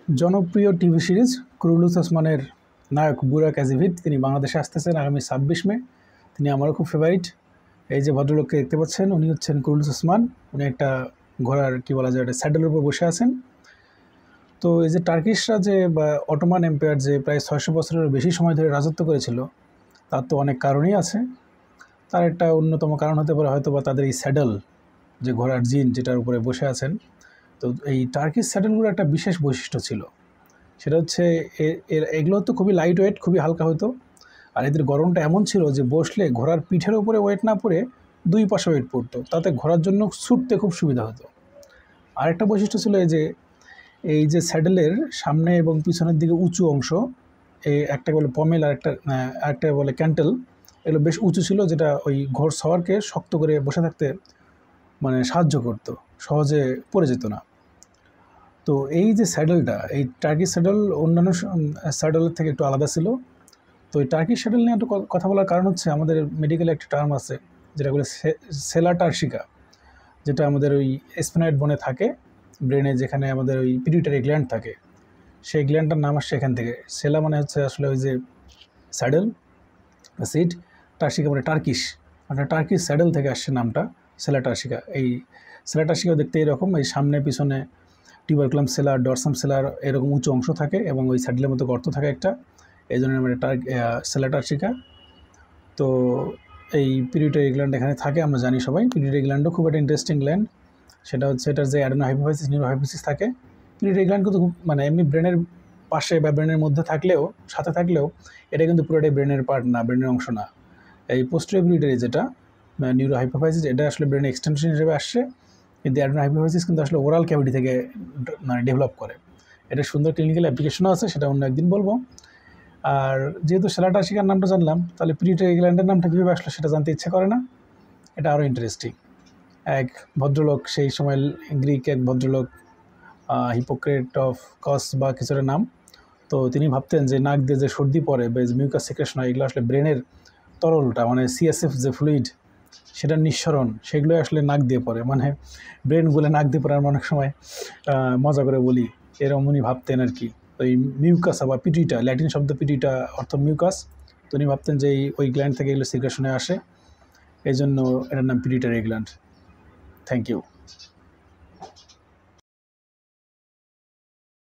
জনপ্রিয় TV series Kurulus ওসমানের নায়ক বুরাক অ্যাজিভিট তিনি বাংলাদেশে আসতেছেন আগামী ২৬ মে। তিনি আমারও খুব ফেভারিট। এই যে ভদ্রলোককে দেখতে পাচ্ছেন উনি হচ্ছেন কুরুলুস ওসমান। উনি একটা ঘোড়ার কী বলা যায়, একটা স্যাডেলের উপর বসে আছেন। তো এই যে টার্কিশরা যে বা অটোমান এম্পায়ার যে প্রায় ৬০০ বছরের বেশি সময় ধরে রাজত্ব করেছিল, তার তো অনেক কারণই আছে। তার একটা অন্যতম কারণ হতে পারে হয়তো বা তাদের এই স্যাডেল, যে ঘোড়ার জিন যেটার উপরে বসে আছেন। তো এই টার্কিশ স্যাডেলগুলো একটা বিশেষ বৈশিষ্ট্য ছিল, সেটা হচ্ছে এগুলো তো খুবই লাইট ওয়েট, খুবই হালকা হতো। আর এদের গরমটা এমন ছিল যে বসলে ঘোড়ার পিঠের উপরে ওয়েট না পড়ে দুই পাশে ওয়েট পড়তো, তাতে ঘোড়ার জন্য ছুটতে খুব সুবিধা হতো। আরেকটা বৈশিষ্ট্য ছিল এই যে স্যাডেলের সামনে এবং পিছনের দিকে উঁচু অংশ, একটা বলে পমেল আর একটা বলে ক্যান্টেল, এগুলো বেশ উঁচু ছিল, যেটা ওই ঘোড় সওয়ারকে শক্ত করে বসে থাকতে মানে সাহায্য করতো, সহজে পড়ে যেত না। তো এই যে স্যাডেলটা, এই টার্কিশ স্যাডেল অন্যান্য স্যাডেলের থেকে একটু আলাদা ছিল। তো এই টার্কিশ স্যাডেল নিয়ে একটু কথা বলার কারণ হচ্ছে আমাদের মেডিকেলে একটা টার্ম আছে যেটা বলে সেলা টার্সিকা, যেটা আমাদের ওই স্পেনাইড বনে থাকে, ব্রেনে যেখানে আমাদের ওই পিটুইটারি গ্ল্যান্ড থাকে, সেই গ্ল্যান্ডটার নাম আসছে এখান থেকে। সেলা মানে হচ্ছে আসলে ওই যে স্যাডেল সিট, টার্সিকা মানে টার্কিশ, মানে টার্কিশ স্যাডেল থেকে আসছে নামটা সেলা টার্সিকা। এই সেলা টার্সিকাও দেখতে এরকম, এই সামনে পিছনে টিউবারকুলাম সেলা, ডরসাম সেলার এরকম উঁচু অংশ থাকে এবং ওই স্যাডেলের মতো গর্ত থাকে একটা, এই জন্য আমরা সেলা টার্সিকা। তো এই পিটুইটারি গ্ল্যান্ড এখানে থাকে, আমরা জানি সবাই। পিটুইটারি গ্ল্যান্ডও খুব একটা ইন্টারেস্টিং গ্ল্যান্ড। সেটা হচ্ছে এটার যে অ্যাডেনো হাইপোফিসিস, নিউরো হাইপোফিসিস থাকে। পিটুইটারি গ্ল্যান্ড কিন্তু খুব মানে এমনি ব্রেনের পাশে বা ব্রেনের মধ্যে থাকলেও, সাথে থাকলেও এটা কিন্তু পুরোটাই ব্রেনের পার্ট না, ব্রেনের অংশ না। এই পোস্টেরিয়র পিটুইটারি যেটা নিউরো হাইপোফিসিস, এটা আসলে ব্রেনের এক্সটেনশন হিসেবে আসছে, কিন্তু অ্যাডেনো হাইপোফিসিস কিন্তু আসলে ওরাল ক্যাভিটি থেকে মানে ডেভেলপ করে। এটা সুন্দর ক্লিনিক্যাল অ্যাপ্লিকেশনও আছে, সেটা অন্য একদিন বলবো। আর যেহেতু সেলা টার্সিকার নামটা জানলাম, তাহলে পিটুইটারি গ্ল্যান্ডের নামটা কীভাবে আসলো সেটা জানতে ইচ্ছে করে না? এটা আরও ইন্টারেস্টিং। এক ভদ্রলোক, সেই সময় গ্রিক এক ভদ্রলোক, হিপোক্রেট অফ কস বা কিছুটা নাম, তো তিনি ভাবতেন যে নাক দিয়ে যে সর্দি পড়ে বা মিউকাস সেক্রেশন হয়, এগুলো আসলে ব্রেনের তরলটা মানে সিএসএফ যে ফ্লুইড, সেটার নিঃসরণ, সেগুলো আসলে নাক দিয়ে পড়ে, মানে ব্রেন গুলে নাক দিয়ে পড়ে। আমরা অনেক সময় মজা করে বলি, এরকম উনি ভাবতেন আর কি। ওই মিউকাস বা পিটুইটা, ল্যাটিন শব্দ পিটুইটা অর্থ মিউকাস, তো উনি ভাবতেন যে ওই গ্ল্যান্ড থেকে এগুলো সিক্রেশনে আসে, এই জন্য এটার নাম পিটুইটারি গ্ল্যান্ড। Thank you.